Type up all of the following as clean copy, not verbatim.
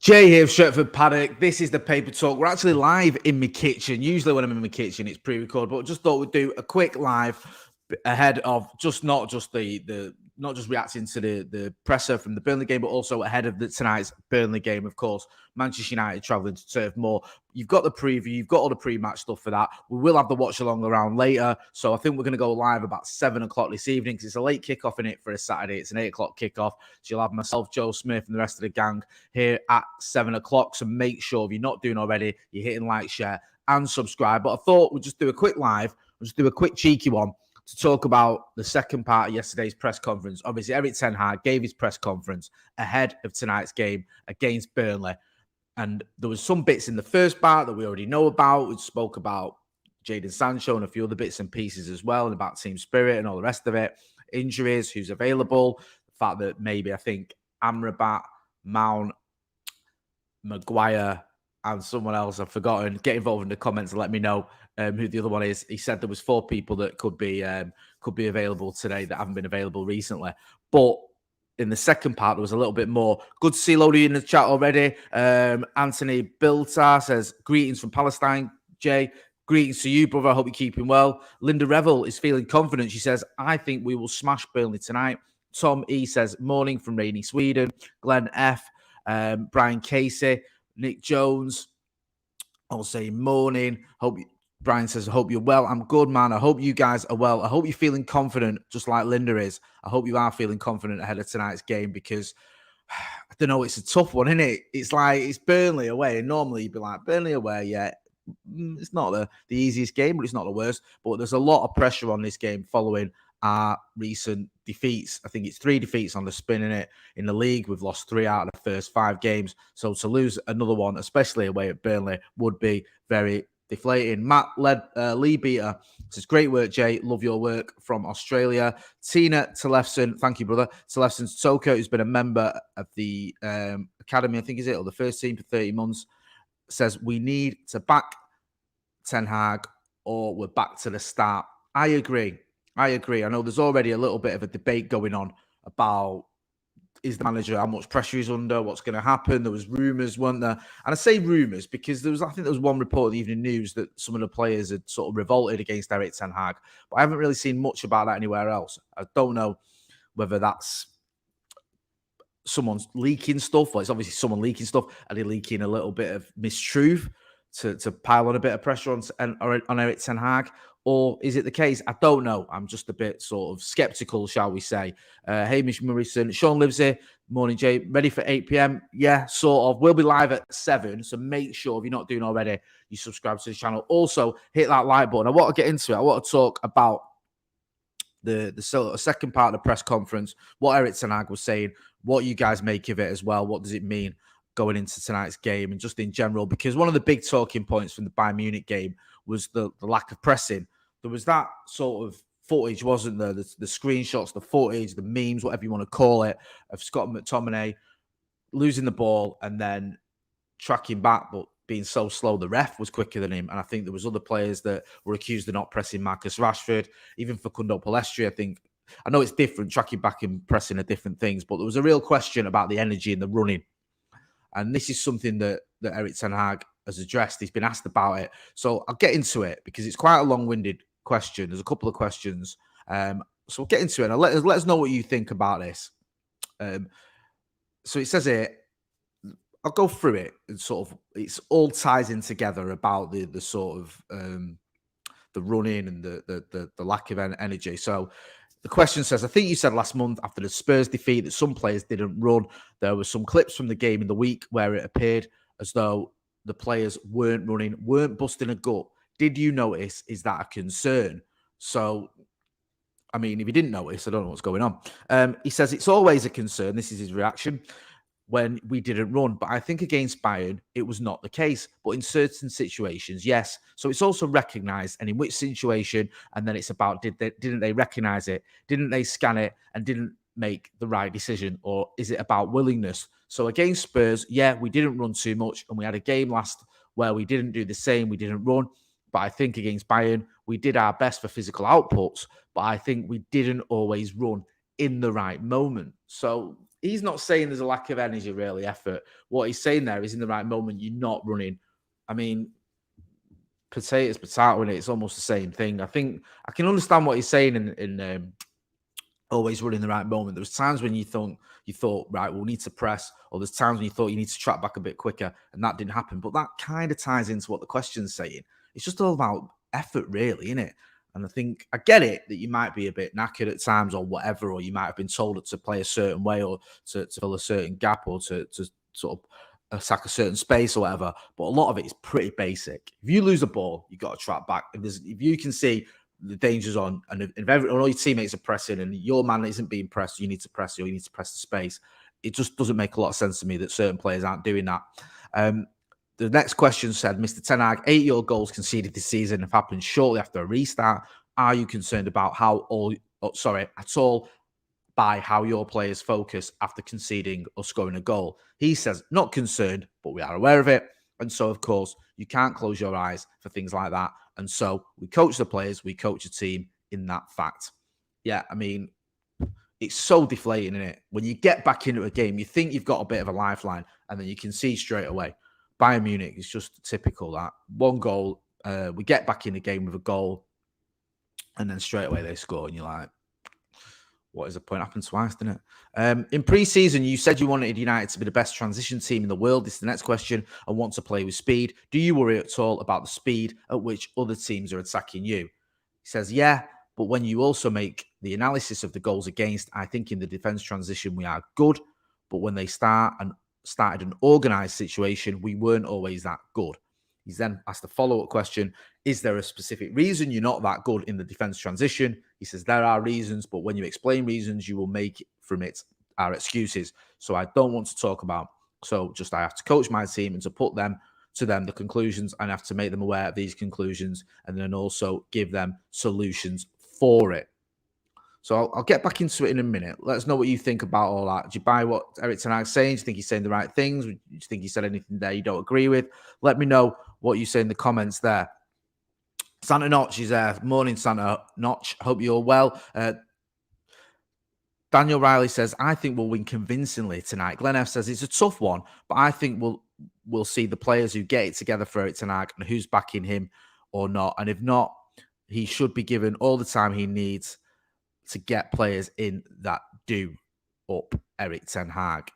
Jay here, stretfordpaddck. This is the Paper Talk. We're actually live in my kitchen. Usually when I'm in my kitchen, it's pre-recorded, but just thought we'd do a quick live ahead of not just reacting to the presser from the Burnley game, but also ahead of tonight's Burnley game. Of course, Manchester United travelling to Turf Moor. You've got the preview, you've got all the pre-match stuff for that. We will have the watch along around later, so I think we're going to go live about 7 o'clock this evening because it's a late kickoff in it for a Saturday. It's an 8 o'clock kickoff, so you'll have myself, Joe Smith, and the rest of the gang here at 7 o'clock. So make sure if you're not doing already, you're hitting like, share, and subscribe. But I thought we'd just do a quick live, we'll just do a quick cheeky one to talk about the second part of yesterday's press conference. Obviously, Erik ten Hag gave his press conference ahead of tonight's game against Burnley. And there was some bits in the first part that we already know about. We spoke about Jadon Sancho and a few other bits and pieces as well, and about team spirit and all the rest of it. Injuries, who's available, the fact that maybe I think Amrabat, Mount, Maguire, and someone else I've forgotten. Get involved in the comments and let me know who the other one is. He said there was 4 people that could be available today that haven't been available recently. But in the second part, there was a little bit more. Good to see Lodi in the chat already. Anthony Biltar says, greetings from Palestine, Jay. Greetings to you, brother. I hope you're keeping well. Linda Revel is feeling confident. She says, I think we will smash Burnley tonight. Tom E says, morning from rainy Sweden. Glenn F, Brian Casey, Nick Jones, I'll say morning. Brian says, I hope you're well. I'm good, man. I hope you guys are well. I hope you're feeling confident, just like Linda is. I hope you are feeling confident ahead of tonight's game because, I don't know, it's a tough one, isn't it? It's like, it's Burnley away. And normally you'd be like, Burnley away, yeah. It's not the easiest game, but it's not the worst. But there's a lot of pressure on this game following our recent defeats. I think it's 3 defeats on the spin in the league. We've lost 3 out of the first 5 games. So to lose another one, especially away at Burnley, would be very deflating. Matt Lee Beater says, great work, Jay. Love your work from Australia. Tina Telefson, thank you, brother. Telefson Toka, who's been a member of the academy, I think is it, or the first team for 30 months, says, we need to back Ten Hag or we're back to the start. I agree. I know there's already a little bit of a debate going on about is the manager, how much pressure he's under, what's going to happen. There was rumours, weren't there? And I say rumours because I think there was one report in the Evening News that some of the players had sort of revolted against Erik ten Hag. But I haven't really seen much about that anywhere else. I don't know whether that's someone's leaking stuff, or it's obviously someone leaking stuff. Are they leaking a little bit of mistruth to pile on a bit of pressure on Erik ten Hag? Or is it the case? I don't know. I'm just a bit sort of skeptical, shall we say. Hamish Morrison. Sean lives here. Morning, Jay. Ready for 8 p.m? Yeah, sort of. We'll be live at 7. So make sure, if you're not doing already, you subscribe to the channel. Also, hit that like button. I want to get into it. I want to talk about the second part of the press conference, what Erik ten Hag was saying, what you guys make of it as well. What does it mean going into tonight's game and just in general? Because one of the big talking points from the Bayern Munich game was the lack of pressing. There was that sort of footage, wasn't there? The screenshots, the footage, the memes, whatever you want to call it, of Scott McTominay losing the ball and then tracking back, but being so slow, the ref was quicker than him. And I think there was other players that were accused of not pressing Marcus Rashford, even Facundo Palestri. I know it's different, tracking back and pressing are different things, but there was a real question about the energy and the running. And this is something that Erik ten Hag has addressed. He's been asked about it. So I'll get into it because it's quite a long-winded question. There's a couple of questions. So we'll get into it. And let us know what you think about this. So it says here, I'll go through it. It's all ties in together about the sort of the running and the lack of energy. So the question says, I think you said last month after the Spurs defeat that some players didn't run. There were some clips from the game in the week where it appeared as though the players weren't running, weren't busting a gut. Did you notice? Is that a concern? So, I mean, if you didn't notice, I don't know what's going on. He says it's always a concern. This is his reaction when we didn't run. But I think against Bayern, it was not the case. But in certain situations, yes. So it's also recognised. And in which situation? And then it's about, didn't they recognise it? Didn't they scan it? And didn't make the right decision? Or is it about willingness? So against Spurs, yeah, we didn't run too much. And we had a game last where we didn't do the same. We didn't run. But I think against Bayern, we did our best for physical outputs. But I think we didn't always run in the right moment. So he's not saying there's a lack of energy, really, effort. What he's saying there is in the right moment, you're not running. I mean, potatoes, potato, in it. It's almost the same thing. I think I can understand what he's saying in always running the right moment. There was times when you thought, right, we'll need to press, or there's times when you thought you need to track back a bit quicker, and that didn't happen. But that kind of ties into what the question's saying. It's just all about effort, really, isn't it? And I think I get it that you might be a bit knackered at times or whatever, or you might have been told to play a certain way or to fill a certain gap or to sort of sack a certain space or whatever. But a lot of it is pretty basic. If you lose a ball, you got to track back. If you can see the danger's on, and if all your teammates are pressing and your man isn't being pressed, you need to press, or you need to press the space. It just doesn't make a lot of sense to me that certain players aren't doing that. The next question said, Mr. Ten Hag, 8 goals conceded this season have happened shortly after a restart. Are you concerned about at all by how your players focus after conceding or scoring a goal? He says, not concerned, but we are aware of it. And so, of course, you can't close your eyes for things like that. And so we coach the players, we coach a team in that fact. Yeah, I mean, it's so deflating, isn't it? When you get back into a game, you think you've got a bit of a lifeline, and then you can see straight away. Bayern Munich is just typical that. One goal, we get back in the game with a goal, and then straight away they score, and you're like, what is the point? Happened twice, didn't it? In pre-season, you said you wanted United to be the best transition team in the world. This is the next question. And want to play with speed. Do you worry at all about the speed at which other teams are attacking you? He says, yeah, but when you also make the analysis of the goals against, I think in the defence transition we are good. But when they started an organised situation, we weren't always that good. He's then asked a follow-up question. Is there a specific reason you're not that good in the defence transition? He says, there are reasons, but when you explain reasons, you will make from it our excuses. So I don't want to talk about. So just I have to coach my team and to put them to them the conclusions, and I have to make them aware of these conclusions and then also give them solutions for it. So I'll get back into it in a minute. Let us know what you think about all that. Do you buy what Erik ten Hag's saying? Do you think he's saying the right things? Do you think he said anything there you don't agree with? Let me know what you say in the comments there. Santa Notch is there. Morning, Santa Notch. Hope you're well. Daniel Riley says, I think we'll win convincingly tonight. Glenn F says, it's a tough one, but I think we'll see the players who get it together for Erik ten Hag and who's backing him or not. And if not, he should be given all the time he needs to get players in that do up Erik ten Hag.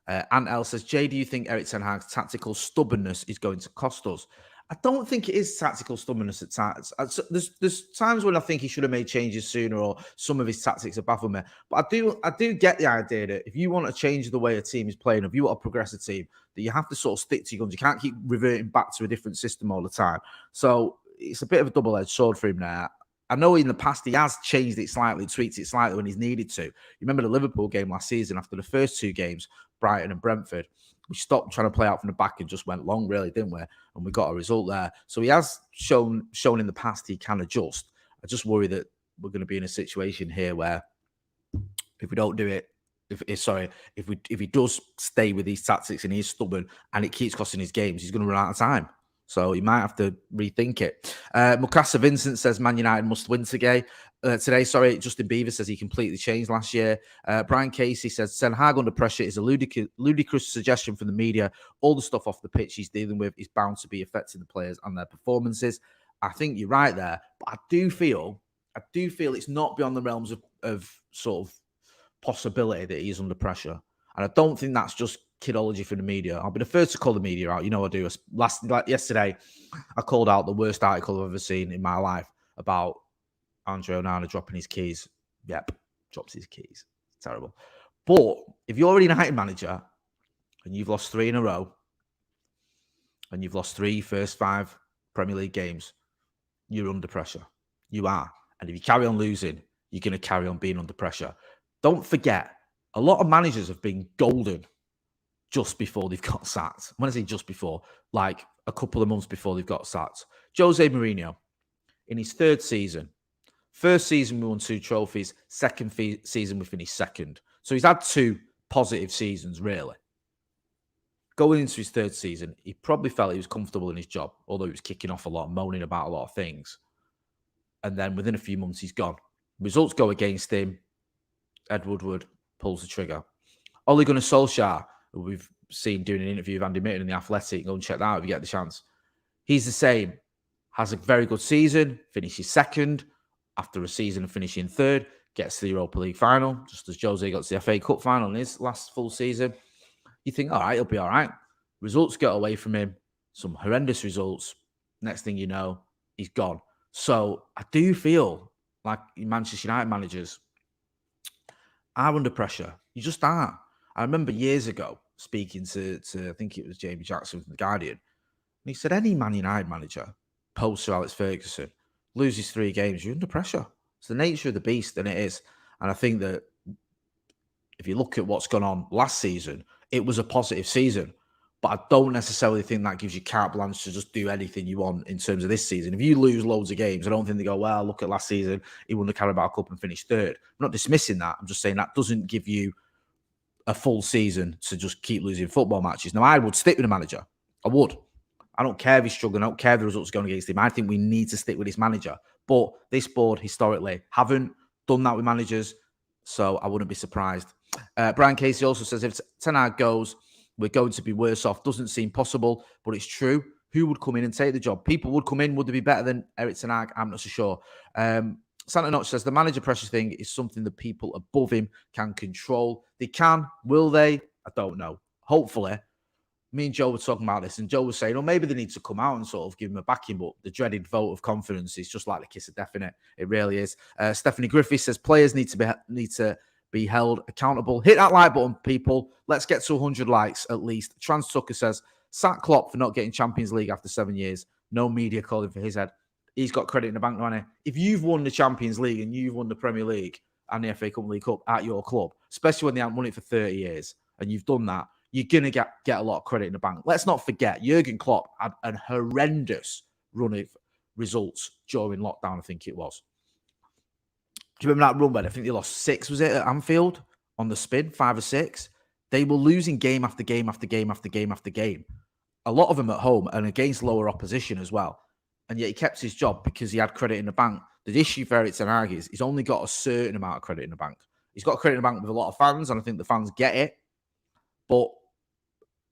Ant L says, Jay, do you think Erik ten Hag's tactical stubbornness is going to cost us? I don't think it is tactical stubbornness at times. There's times when I think he should have made changes sooner, or some of his tactics have baffled me. But I do get the idea that if you want to change the way a team is playing, if you want to progress a team, that you have to sort of stick to your guns. You can't keep reverting back to a different system all the time. So it's a bit of a double-edged sword for him there. I know in the past he has changed it slightly, tweaked it slightly when he's needed to. You remember the Liverpool game last season after the first two games, Brighton and Brentford? We stopped trying to play out from the back and just went long, really, didn't we? And we got a result there. So he has shown in the past he can adjust. I just worry that we're going to be in a situation here where if we don't do it, if he does stay with these tactics and he's stubborn and it keeps costing his games, he's going to run out of time. So he might have to rethink it. Mukasa Vincent says Man United must win today. Justin Beaver says he completely changed last year. Brian Casey says Ten Hag under pressure is a ludicrous suggestion from the media. All the stuff off the pitch he's dealing with is bound to be affecting the players and their performances. I think you're right there, but I do feel it's not beyond the realms of sort of possibility that he's under pressure. And I don't think that's just kidology for the media. I'll be the first to call the media out. You know I do. Yesterday, I called out the worst article I've ever seen in my life about Andre Onana dropping his keys. Yep, drops his keys. Terrible. But if you're a United manager and you've lost 3 in a row and you've lost 3 first 5 Premier League games, you're under pressure. You are. And if you carry on losing, you're going to carry on being under pressure. Don't forget, a lot of managers have been golden just before they've got sacked. When I say just before, like a couple of months before they've got sacked. Jose Mourinho, in his 3rd season, first season we won 2 trophies, second season we finished 2nd. So he's had 2 positive seasons, really. Going into his 3rd season, he probably felt he was comfortable in his job, although he was kicking off a lot, moaning about a lot of things. And then within a few months, he's gone. Results go against him. Ed Woodward pulls the trigger. Ole Gunnar Solskjaer, who we've seen doing an interview with Andy Mitten in The Athletic, go and check that out if you get the chance. He's the same. Has a very good season, finishes second after a season of finishing third, gets to the Europa League final, just as Jose got to the FA Cup final in his last full season. You think, all right, he'll be all right. Results get away from him, some horrendous results. Next thing you know, he's gone. So I do feel like Manchester United managers are under pressure. You just are. I remember years ago speaking to I think it was Jamie Jackson from The Guardian, and he said any Man United manager, post Sir Alex Ferguson, loses 3 games, you're under pressure. It's the nature of the beast, and it is. And I think that if you look at what's gone on last season, it was a positive season. But I don't necessarily think that gives you carte blanche to just do anything you want in terms of this season. If you lose loads of games, I don't think they go, well, look at last season, he won the Carabao Cup and finished third. I'm not dismissing that. I'm just saying that doesn't give you a full season to just keep losing football matches. Now, I would stick with the manager. I would. I don't care if he's struggling. I don't care if the results are going against him. I think we need to stick with this manager. But this board, historically, haven't done that with managers, so I wouldn't be surprised. Brian Casey also says, if Ten Hag goes, we're going to be worse off. Doesn't seem possible, but it's true. Who would come in and take the job? People would come in. Would they be better than Erik Ten Hag? I'm not so sure. Santa Notch says, the manager pressure thing is something that people above him can control. They can. Will they? I don't know. Hopefully. Me and Joe were talking about this, and Joe was saying, oh, maybe they need to come out and sort of give him a backing, but the dreaded vote of confidence is just like the kiss of death, innit? It really is. Stephanie Griffith says, players need to be held accountable. Hit that like button, people. Let's get to 100 likes at least. Trans Tucker says, sack Klopp for not getting Champions League after 7 years. No media calling for his head. He's got credit in the bank, don't he? If you've won the Champions League and you've won the Premier League and the FA Cup League Cup at your club, especially when they haven't won it for 30 years, and you've done that, you're going to get a lot of credit in the bank. Let's not forget, Jurgen Klopp had a horrendous run of results during lockdown, I think it was. Do you remember that run when I think they lost 6, was it, at Anfield on the spin, 5 or 6? They were losing game after game after game after game after game. A lot of them at home and against lower opposition as well. And yet he kept his job because he had credit in the bank. The issue for Erik Ten Hag is he's only got a certain amount of credit in the bank. He's got credit in the bank with a lot of fans, and I think the fans get it. But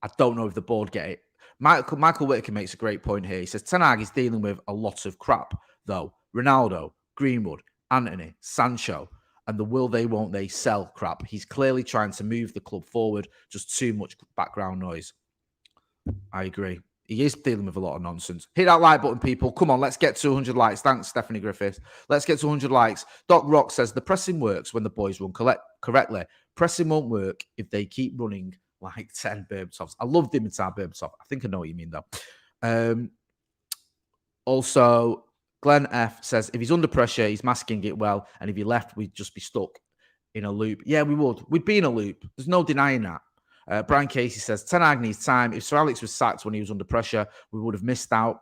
I don't know if the board get it. Michael Whitaker makes a great point here. He says, Ten Hag is dealing with a lot of crap, though. Ronaldo, Greenwood, Anthony, Sancho, and the will they, won't they sell crap. He's clearly trying to move the club forward. Just too much background noise. I agree. He is dealing with a lot of nonsense. Hit that like button, people. Come on, let's get to 100 likes. Thanks, Stephanie Griffith. Let's get to 100 likes. Doc Rock says, the pressing works when the boys run correctly. Pressing won't work if they keep running like 10 Berbatovs. I love Dimitar Berbatov. I think I know what you mean, though. Also, Glenn F says, if he's under pressure, he's masking it well. And if he left, we'd just be stuck in a loop. Yeah, we would. We'd be in a loop. There's no denying that. Brian Casey says, Ten Hag needs time. If Sir Alex was sacked when he was under pressure, we would have missed out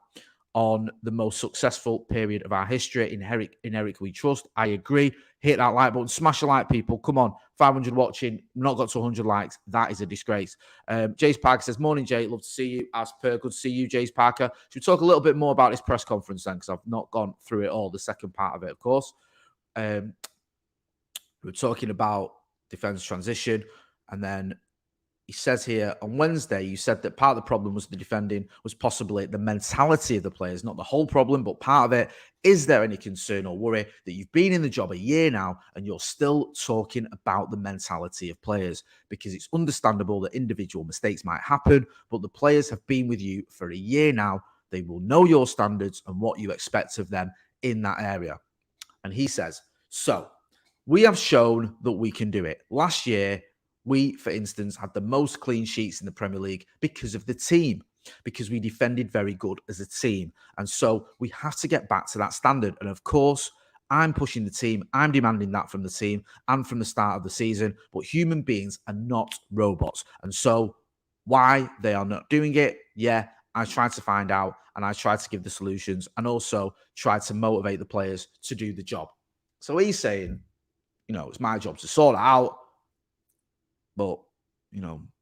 on the most successful period of our history. In Erik we trust. I agree. Hit that like button. Smash a like, people. Come on. 500 watching. Not got to 100 likes. That is a disgrace. Jace Parker says, morning, Jay. Love to see you. As per, good to see you, Jace Parker. Should we talk a little bit more about this press conference then? Because I've not gone through it all. The second part of it, of course. We're talking about defence transition. And then he says here, on Wednesday, you said that part of the problem was the defending was possibly the mentality of the players, not the whole problem, but part of it. Is there any concern or worry that you've been in the job a year now and you're still talking about the mentality of players? Because it's understandable that individual mistakes might happen, but the players have been with you for a year now. They will know your standards and what you expect of them in that area. And he says, so we have shown that we can do it. Last year, we, for instance, had the most clean sheets in the Premier League because of the team, because we defended very good as a team. And so we have to get back to that standard. And of course, I'm pushing the team. I'm demanding that from the team and from the start of the season. But human beings are not robots. And so why they are not doing it, yeah, I try to find out and I try to give the solutions and also try to motivate the players to do the job. So he's saying, it's my job to sort it out. But,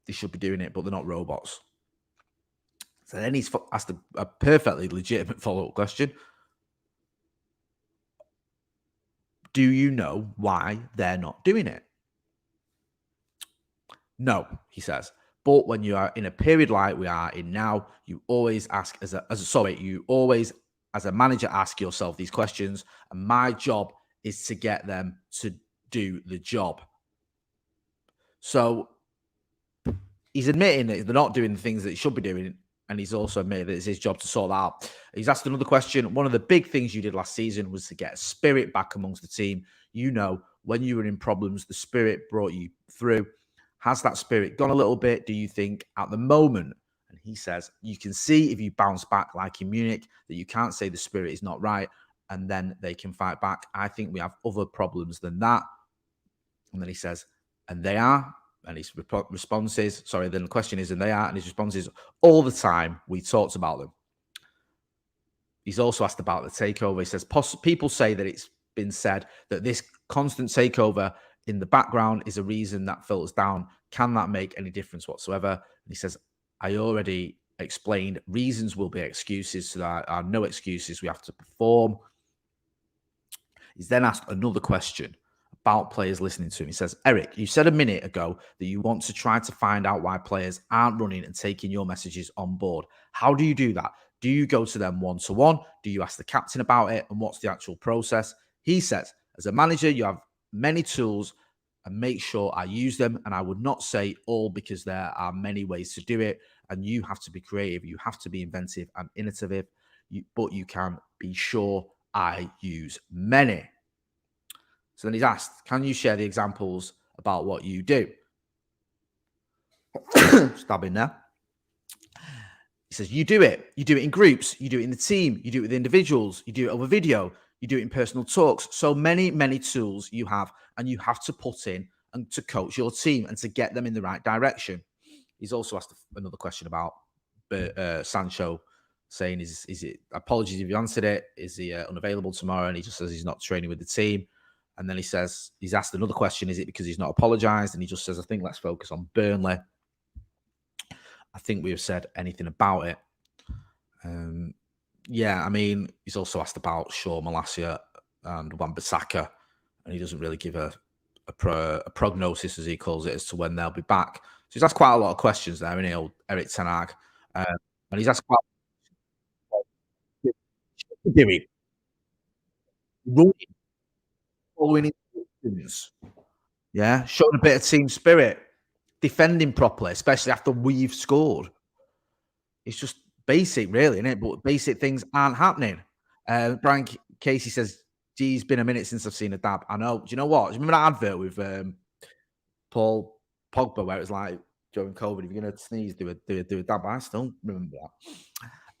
they should be doing it, but they're not robots. So then he's asked a perfectly legitimate follow-up question. Do you know why they're not doing it? No, he says. But when you are in a period like we are in now, you always ask you always as a manager ask yourself these questions, and my job is to get them to do the job. So he's admitting that they're not doing the things that he should be doing, and he's also admitted that it's his job to sort that out. He's asked another question. One of the big things you did last season was to get a spirit back amongst the team. You know, when you were in problems, the spirit brought you through. Has that spirit gone a little bit, do you think, at the moment? And he says, you can see if you bounce back like in Munich, that you can't say the spirit is not right, and then they can fight back. I think we have other problems than that. And then he says, and they are. And his response is, then the question is, and they are. And his response is, all the time we talked about them. He's also asked about the takeover. He says, people say that it's been said that this constant takeover in the background is a reason that filters down. Can that make any difference whatsoever? And he says, I already explained reasons will be excuses, so there are no excuses. We have to perform. He's then asked another question about players listening to him. He says, Erik, you said a minute ago that you want to try to find out why players aren't running and taking your messages on board. How do you do that? Do you go to them one-to-one? Do you ask the captain about it? And what's the actual process? He says, as a manager, you have many tools and make sure I use them. And I would not say all, because there are many ways to do it. And you have to be creative. You have to be inventive and innovative. But you can be sure I use many. So then he's asked, can you share the examples about what you do? Stab in there. He says, you do it. You do it in groups. You do it in the team. You do it with individuals. You do it over video. You do it in personal talks. So many, many tools you have, and you have to put in and to coach your team and to get them in the right direction. He's also asked another question about Sancho, saying, is it, apologies if you answered it, is he unavailable tomorrow? And he just says he's not training with the team. And then he says, he's asked another question, is it because he's not apologized? And he just says, I think let's focus on Burnley. I think we have said anything about it. Yeah, I mean, he's also asked about Shaw, Malacia and Wan-Bissaka, and he doesn't really give a prognosis, as he calls it, as to when they'll be back. So he's asked quite a lot of questions there, isn't he, old Erik ten Hag? And he's asked quite doing running, following instructions, yeah, showing a bit of team spirit, defending properly, especially after we've scored. It's just basic, really, isn't it? But basic things aren't happening. Brian Casey says, geez, been a minute since I've seen a dab. I know. Do you know what? Do you remember that advert with Paul Pogba where it was like, during COVID, if you're going to sneeze, do a dab? I still remember that.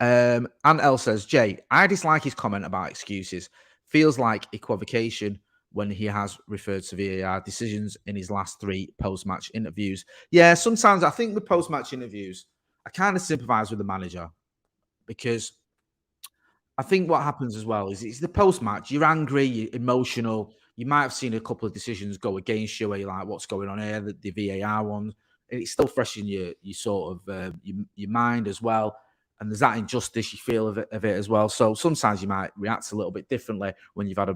And Elle says, Jay, I dislike his comment about excuses. Feels like equivocation when he has referred to VAR decisions in his last 3 post-match interviews. Yeah, sometimes I think with post-match interviews, I kind of sympathize with the manager, because I think what happens as well is it's the post-match. You're angry, you're emotional. You might have seen a couple of decisions go against you where you're like, what's going on here? The VAR ones. And it's still fresh in your sort of your mind as well. And there's that injustice you feel of it as well. So sometimes you might react a little bit differently when you've had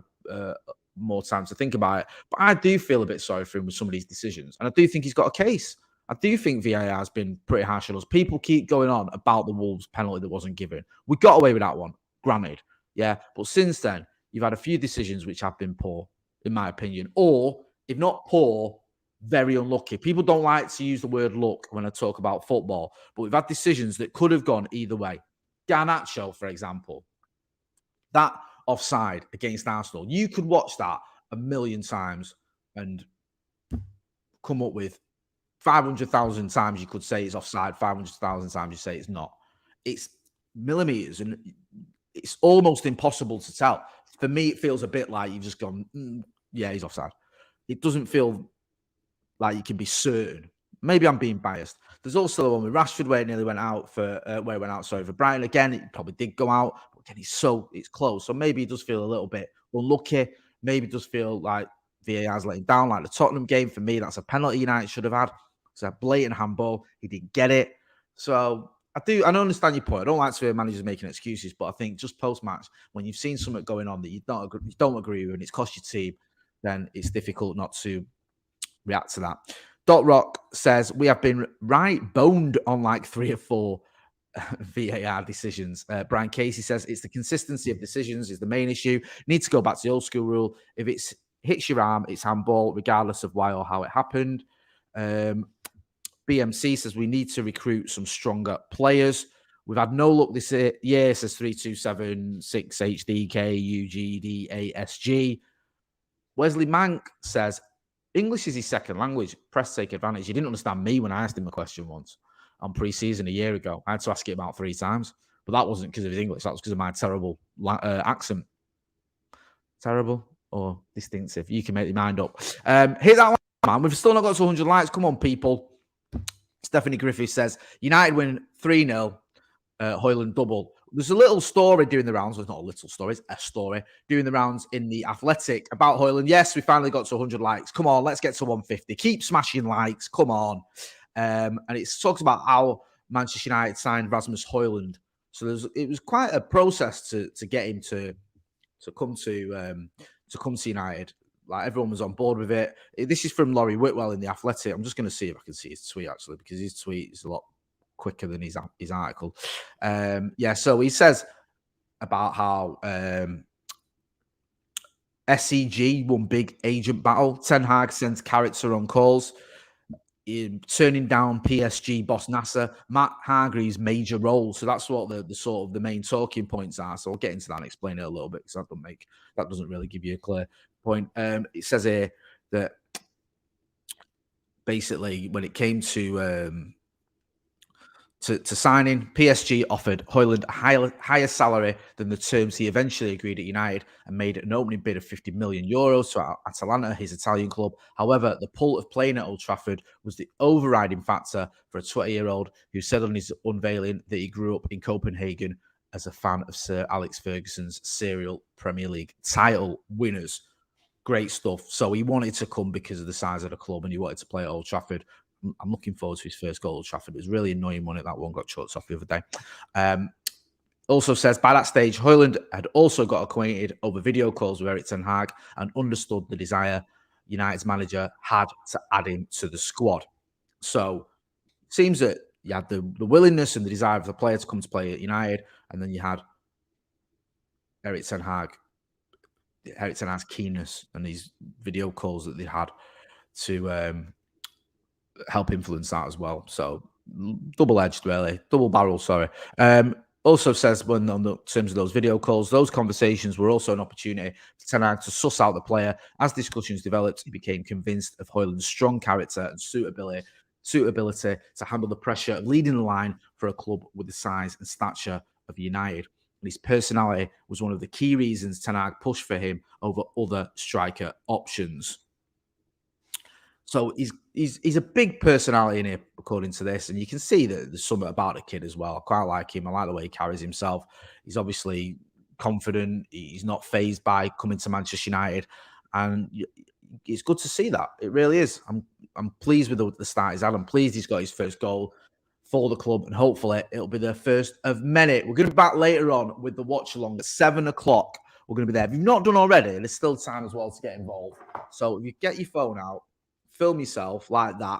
more time to think about it. But I do feel a bit sorry for him with some of these decisions. And I do think he's got a case. I do think VAR has been pretty harsh on us. People keep going on about the Wolves penalty that wasn't given. We got away with that one, granted. Yeah. But since then, you've had a few decisions which have been poor, in my opinion. Or, if not poor, very unlucky. People don't like to use the word luck when I talk about football, but we've had decisions that could have gone either way. Garnacho, for example, that offside against Arsenal, you could watch that a million times and come up with 500,000 times you could say it's offside, 500,000 times you say it's not. It's millimeters, and it's almost impossible to tell. For me, it feels a bit like you've just gone, yeah, he's offside. It doesn't feel like you can be certain. Maybe I'm being biased. There's also the one with Rashford where it nearly went out for for Brighton. Again, it probably did go out, but again, it's close. So maybe it does feel a little bit unlucky. Maybe it does feel like VAR's letting down, like the Tottenham game. For me, that's a penalty United should have had. It's a blatant handball. He didn't get it. So I understand your point. I don't like to hear managers making excuses, but I think just post-match, when you've seen something going on that you don't agree with and it's cost your team, then it's difficult not to react to that. Dot Rock says, we have been boned on like 3 or 4 VAR decisions. Brian Casey says, it's the consistency of decisions is the main issue. Need to go back to the old school rule. If it's hits your arm, it's handball, regardless of why or how it happened. BMC says, we need to recruit some stronger players. We've had no luck this year, says 327-6HDKUGDASG. Wesley Mank says, English is his second language. Press take advantage. He didn't understand me when I asked him a question once on pre-season a year ago. I had to ask it about 3 times, but that wasn't because of his English. That was because of my terrible accent. Terrible or distinctive? You can make your mind up. Hit that like, man. We've still not got to 100 likes. Come on, people. Stephanie Griffith says, United win 3-0. Hoyland double. There's a little story doing the rounds. Well, it's not a little story, it's a story doing the rounds in the Athletic about Hoyland. Yes, we finally got to 100 likes. Come on, let's get to 150. Keep smashing likes. Come on. And it talks about how Manchester United signed Rasmus Hoyland. So it was quite a process to get him to come to United. Like everyone was on board with it. This is from Laurie Whitwell in the Athletic. I'm just going to see if I can see his tweet actually, because his tweet is a lot quicker than his article. So he says about how SEG won big agent battle. Ten Hag sends character on calls. Turning down PSG boss Nasser, Matt Hargreaves' major role. So that's what the sort of the main talking points are. So I'll get into that and explain it a little bit, because that doesn't really give you a clear point. It says here that basically when it came to signing, PSG offered Hoyland a higher salary than the terms he eventually agreed at United and made an opening bid of €50 million to Atalanta, his Italian club. However, the pull of playing at Old Trafford was the overriding factor for a 20-year-old who said on his unveiling that he grew up in Copenhagen as a fan of Sir Alex Ferguson's serial Premier League title winners. Great stuff. So he wanted to come because of the size of the club and he wanted to play at Old Trafford. I'm looking forward to his first goal at Old Trafford. It was really annoying when that one got chucked off the other day. Also says, by that stage, Hoyland had also got acquainted over video calls with Erik ten Hag and understood the desire United's manager had to add him to the squad. So it seems that you had the willingness and the desire of the player to come to play at United, and then you had Erik ten Hag's keenness and these video calls that they had to help influence that as well. So double-edged, really. Double barrel, sorry. Also says, when on the terms of those video calls, those conversations were also an opportunity for Ten Hag to suss out the player. As discussions developed, he became convinced of Hoyland's strong character and suitability to handle the pressure of leading the line for a club with the size and stature of United. And his personality was one of the key reasons Ten Hag pushed for him over other striker options. So he's a big personality in here, according to this, and you can see that there's something about the kid as well. I quite like him. I like the way he carries himself. He's obviously confident. He's not fazed by coming to Manchester United, and it's good to see that. It really is. I'm pleased with the start he's had. I'm pleased he's got his first goal for the club, and hopefully it'll be the first of many. We're going to be back later on with the watch along at 7 o'clock. We're going to be there. If you've not done already, there's still time as well to get involved. So if you get your phone out, film yourself like that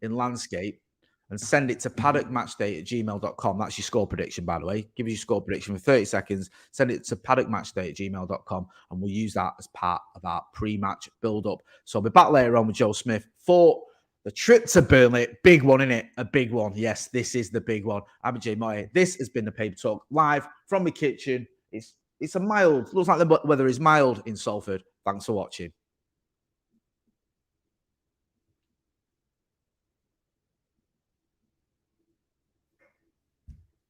in landscape and send it to paddockmatchday@gmail.com. That's your score prediction, by the way. Give us your score prediction for 30 seconds. Send it to paddockmatchday@gmail.com, and we'll use that as part of our pre-match build-up. So I'll be back later on with Joe Smith for the trip to Burnley. Big one, innit? A big one. Yes, this is the big one. I'm Jay Moye. This has been the Paper Talk live from the kitchen. It's a mild, looks like the weather is mild in Salford. Thanks for watching.